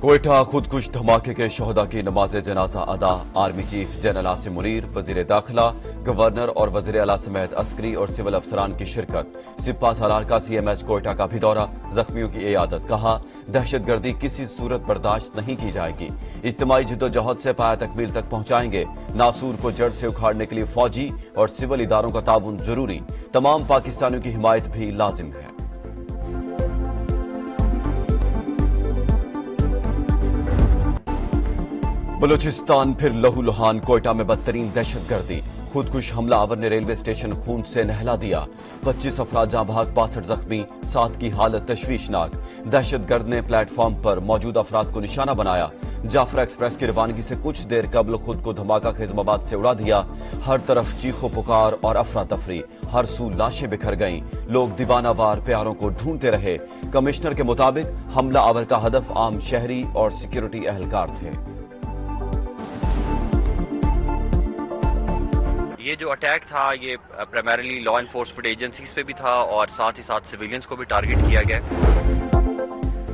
कोयटा खुदकुश धमाके के शोहदा की नमाज जनाजा अदा। Army chief general Asim Munir, वजीर दाखिला, गवर्नर और वजीर आला समेत अस्करी और सिविल अफसरान की शिरकत। सिपा सालार का CMH कोयटा का भी दौरा, जख्मियों की इयादत। कहा, दहशतगर्दी किसी सूरत बर्दाश्त नहीं की जाएगी। इज्तिमाई जिद्दोजहद से पाया तकमील तक पहुंचाएंगे। नासूर को जड़ से उखाड़ने के लिए फौजी और सिविल इदारों का ताउन जरूरी। तमाम पाकिस्तानियों की हिमायत भी लाजिम है। बलूचिस्तान फिर लहूलुहान। कोयटा में बदतरीन दहशतगर्दी। खुदकुश हमला आवर ने रेलवे स्टेशन खून से नहला दिया। 25 अफराद जाँ भाग, 62 जख्मी, 7 की हालत तशवीशनाक। दहशतगर्द ने प्लेटफॉर्म पर मौजूद अफराद को निशाना बनाया। जाफरा एक्सप्रेस की रवानगी से कुछ देर कबल खुद को धमाका खेज मवाद से उड़ा दिया। हर तरफ चीखो पुकार और अफरा तफरी, हर सू लाशें बिखर गईं। लोग दीवानावार प्यारों को ढूंढते रहे। कमिश्नर के मुताबिक हमला आवर का हदफ आम शहरी और सिक्योरिटी एहलकार थे। ये जो अटैक था ये प्राइमरीली लॉ एनफोर्समेंट एजेंसीज पे भी था और साथ ही साथ सिविलियंस को भी टारगेट किया गया।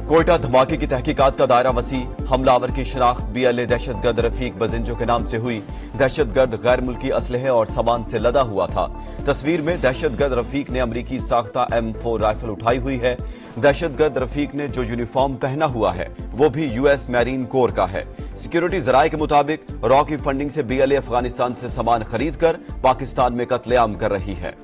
कोयटा धमाके की तहकीकात का दायरा वसी। हमलावर की शनाख्त BLA दहशतगर्द रफीक बजिंजो के नाम से हुई। दहशतगर्द गैर मुल्की असलहे और सामान से लदा हुआ था। तस्वीर में दहशतगर्द रफीक ने अमरीकी साख्ता M4 राइफल उठाई हुई है। दहशतगर्द रफीक ने जो यूनिफॉर्म पहना हुआ है वो भी US मैरीन कोर का है। सिक्योरिटी जराये के मुताबिक रॉ की फंडिंग से BLA अफगानिस्तान से सामान खरीद कर पाकिस्तान में कत्लेआम कर रही है।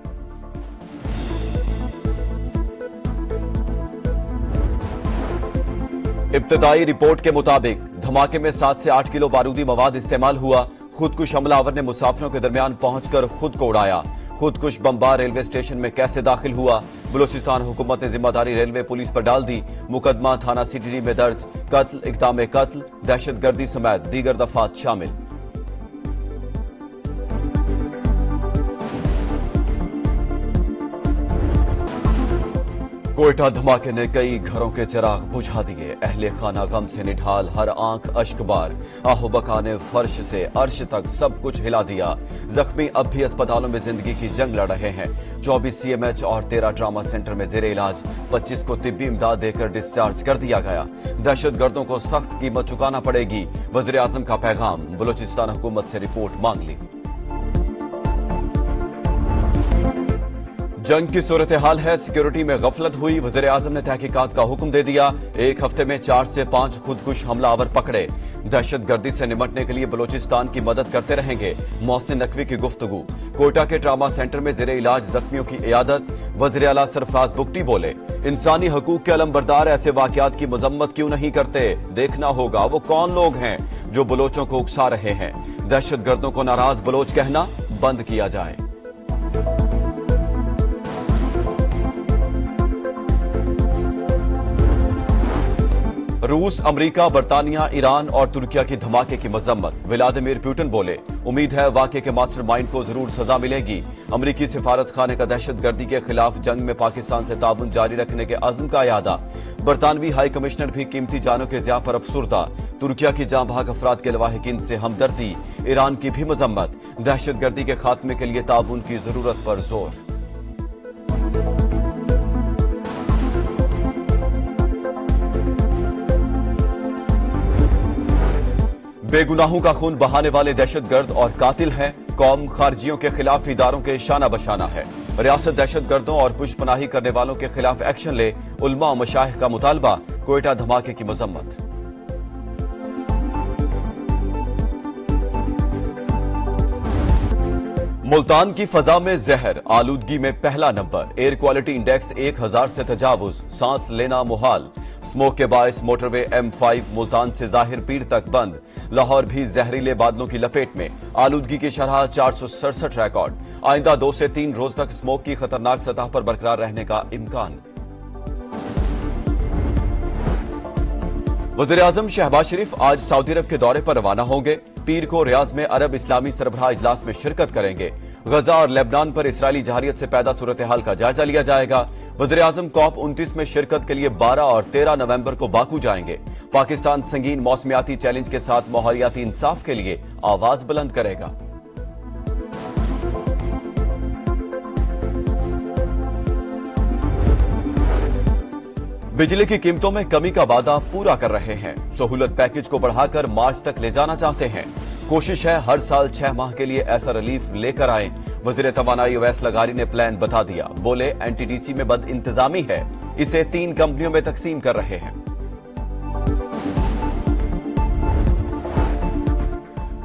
इब्तदाई रिपोर्ट के मुताबिक धमाके में 7 से 8 किलो बारूदी मवाद इस्तेमाल हुआ। खुदकुश हमलावर ने मुसाफिरों के दरमियान पहुंचकर खुद को उड़ाया। खुदकुश बमबार रेलवे स्टेशन में कैसे दाखिल हुआ? बलूचिस्तान हुकूमत ने जिम्मेदारी रेलवे पुलिस पर डाल दी। मुकदमा थाना CTD में दर्ज। कत्ल, इक़दाम कत्ल, दहशतगर्दी समेत दीगर दफात शामिल। कोयटा धमाके ने कई घरों के चिराग बुझा दिए। अहले खाना गम से निढाल, हर आंख अश्कबार। आहोबका ने फर्श से अर्श तक सब कुछ हिला दिया। जख्मी अब भी अस्पतालों में जिंदगी की जंग लड़ रहे हैं। 24 CMH और 13 ट्रामा सेंटर में जेर इलाज। 25 को तिब्बी इमदाद देकर डिस्चार्ज कर दिया गया। दहशतगर्दों को सख्त कीमत चुकाना पड़ेगी। वज़ीर आज़म का पैगाम। बलूचिस्तान हुकूमत से रिपोर्ट मांग ली। जंग की सूरत हाल है, सिक्योरिटी में गफलत हुई। वज़ीर आज़म ने तहकीकात का हुक्म दे दिया। एक हफ्ते में 4 से 5 खुदकुश हमलावर पकड़े। दहशतगर्दी से निपटने के लिए बलूचिस्तान की मदद करते रहेंगे। मोहसिन नकवी की गुफ्तगू। कोयटा के ट्रामा सेंटर में जेर इलाज जख्मियों की इयादत। वज़ीर आला सरफराज बुगटी बोले, इंसानी हकूक के अलमबरदार ऐसे वाकयात की मजम्मत क्यों नहीं करते? देखना होगा वो कौन लोग हैं जो बलोचों को उकसा रहे हैं। दहशतगर्दों को नाराज बलोच कहना बंद किया जाए। रूस, अमरीका, बरतानिया, ईरान और तुर्किया की धमाके की मजम्मत। व्लादिमीर पुतिन बोले, उम्मीद है वाक़े के मास्टरमाइंड को जरूर सजा मिलेगी। अमरीकी सिफारत खाने का दहशतगर्दी के खिलाफ जंग में पाकिस्तान से ताउन जारी रखने के अज़्म का यादा। बरतानवी हाई कमिश्नर भी कीमती जानों के ज़िया पर अफसुर्दा। तुर्किया की जाँ भाग अफराद के लवाहिकीन से हमदर्दी। ईरान की भी मजम्मत। दहशतगर्दी के खात्मे के लिए ताउन की जरूरत पर जोर। बेगुनाहों का खून बहाने वाले दहशतगर्द और कातिल हैं। कौम खारजियों के खिलाफ इदारों के शाना बशाना है। रियासत दहशतगर्दों और पुष्पनाही करने वालों के खिलाफ एक्शन ले। उलमा और मशाइख का मुतालबा। कोयटा धमाके की मजम्मत। मुल्तान की फजा में जहर, आलूदगी में पहला नंबर। एयर क्वालिटी इंडेक्स 1000 से तजावुज, सांस लेना मुहाल। स्मोक के बायस मोटरवे M5 मुल्तान से जाहिर पीर तक बंद। लाहौर भी जहरीले बादलों की लपेट में। आलूदगी की शरह 467 रिकॉर्ड। आइंदा 2 से 3 रोज तक स्मोक की खतरनाक सतह पर बरकरार रहने का इम्कान। वज़ीर आज़म शहबाज शरीफ आज सऊदी अरब के दौरे पर रवाना होंगे। पीर को रियाज में अरब इस्लामी सरबराह इजलास में शिरकत करेंगे। गजा और लेबनान पर इसराइली जहारियत से पैदा सूरत हाल का जायजा लिया जाएगा। वज़ीर आज़म COP29 में शिरकत के लिए 12 और 13 नवंबर को बाकू जाएंगे। पाकिस्तान संगीन मौसमियाती चैलेंज के साथ माहौलियाती इंसाफ के लिए आवाज बुलंद करेगा। बिजली की कीमतों में कमी का वादा पूरा कर रहे हैं। सहूलत पैकेज को बढ़ाकर मार्च तक ले जाना चाहते हैं। कोशिश है हर साल 6 माह के लिए ऐसा रिलीफ लेकर आए। वजीर तवानाई अवैस लगारी ने प्लान बता दिया। बोले एनटीडीसी में बद इंतजामी है, इसे 3 कंपनियों में तकसीम कर रहे हैं।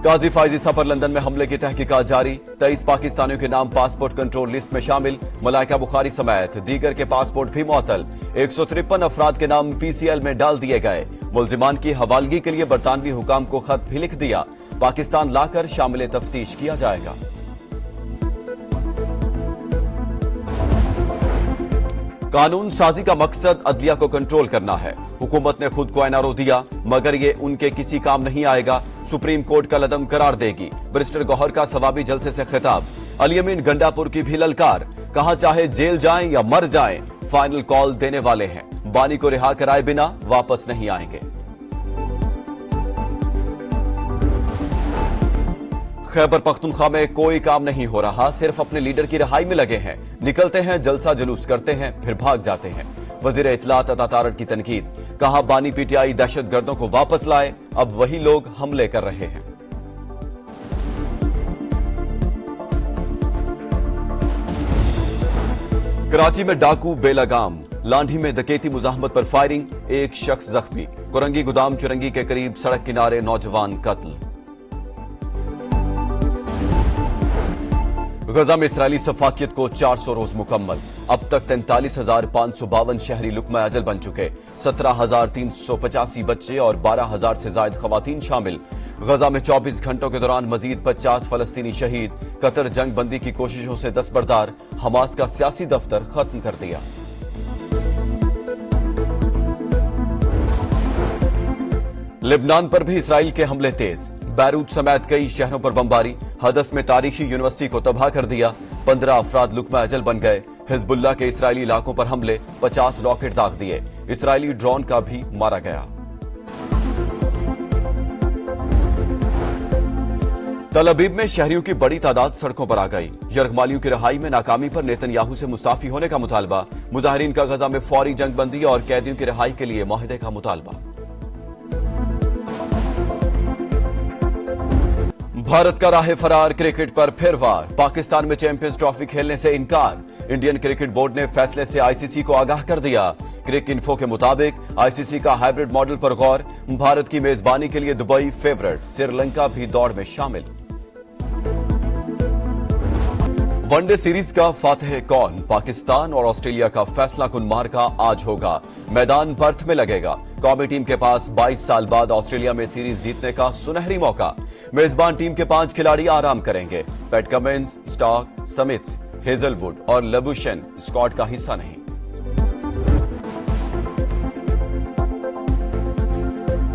गाजी फाइजी सफर लंदन में हमले की तहकीकात जारी। 23 पाकिस्तानियों के नाम पासपोर्ट कंट्रोल लिस्ट में शामिल। मलाइका बुखारी समेत दीगर के पासपोर्ट भी मुअत्तल। 153 अफराद के नाम पीसीएल में डाल दिए गए। मुल्जिमान की हवालगी के लिए बरतानवी हुकाम को खत भी लिख दिया। पाकिस्तान लाकर शामिल तफ्तीश किया जाएगा। कानून साजी का मकसद अदलिया को कंट्रोल करना है। हुकूमत ने खुद को एनआरओ दिया, मगर ये उनके किसी काम नहीं आएगा। सुप्रीम कोर्ट का लदम करार देगी। बैरिस्टर गौहर का सवाबी जलसे से खिताब। अली अमीन गंडापुर की भी ललकार। कहा चाहे जेल जाएं या मर जाएं, फाइनल कॉल देने वाले हैं। बानी को रिहा कराए बिना वापस नहीं आएंगे। खैबर पख्तूनख्वा में कोई काम नहीं हो रहा, सिर्फ अपने लीडर की रिहाई में लगे हैं। निकलते हैं, जलसा जुलूस करते हैं, फिर भाग जाते हैं। वजीर इत्तलात अता तारड़ की तनकीद। कहा बानी पीटीआई दहशतगर्दों को वापस लाए, अब वही लोग हमले कर रहे हैं। कराची में डाकू बेलगाम। लांढी में डकैती मुजाहमत पर फायरिंग, एक शख्स जख्मी। कुरंगी गोदाम चुरंगी के करीब सड़क किनारे नौजवान कत्ल। गजा में इसराइली सफाकियत को 400 रोज मुकम्मल। अब तक 43,552 शहरी लुकमा अजल बन चुके। 17,385 बच्चे और 12,000 से ज्यादा खवातीन शामिल। गजा में 24 घंटों के दौरान मजीद 50 फलस्तीनी शहीद। कतर जंग बंदी की कोशिशों से दस्तबरदार। हमास का सियासी दफ्तर खत्म कर दिया। लेबनान पर भी इसराइल के हमले तेज। बैरूत समेत कई शहरों पर बमबारी। हदस में तारीखी यूनिवर्सिटी को तबाह कर दिया। 15 अफराद लुकमा अजल बन गए। हिजबुल्लाह के इसराइली इलाकों पर हमले, 50 रॉकेट दाग दिए। इसराइली ड्रोन का भी मारा गया। तल अबीब में शहरियों की बड़ी तादाद सड़कों पर आ गई। यरगमालियों की रिहाई में नाकामी पर नेतन्याहू से मुसाफी होने का मुतालबा। मुजाहिरीन का गजा में फौरी जंगबंदी और कैदियों की रिहाई के लिए मुआहदे का मुतालबा। भारत का राह फरार, क्रिकेट पर फिर वार। पाकिस्तान में चैंपियंस ट्रॉफी खेलने से इनकार। इंडियन क्रिकेट बोर्ड ने फैसले से आईसीसी को आगाह कर दिया। क्रिक इन्फो के मुताबिक आईसीसी का हाइब्रिड मॉडल पर गौर। भारत की मेजबानी के लिए दुबई फेवरेट, श्रीलंका भी दौड़ में शामिल। वनडे सीरीज का फातिह कौन? पाकिस्तान और ऑस्ट्रेलिया का फैसला कुन मार्का आज होगा। मैदान पर्थ में लगेगा। कौमी टीम के पास 22 साल बाद ऑस्ट्रेलिया में सीरीज जीतने का सुनहरी मौका। मेजबान टीम के 5 खिलाड़ी आराम करेंगे। PAT Cummins, stock, Smith, Hazlewood और लबुशेन स्क्वाड का हिस्सा नहीं।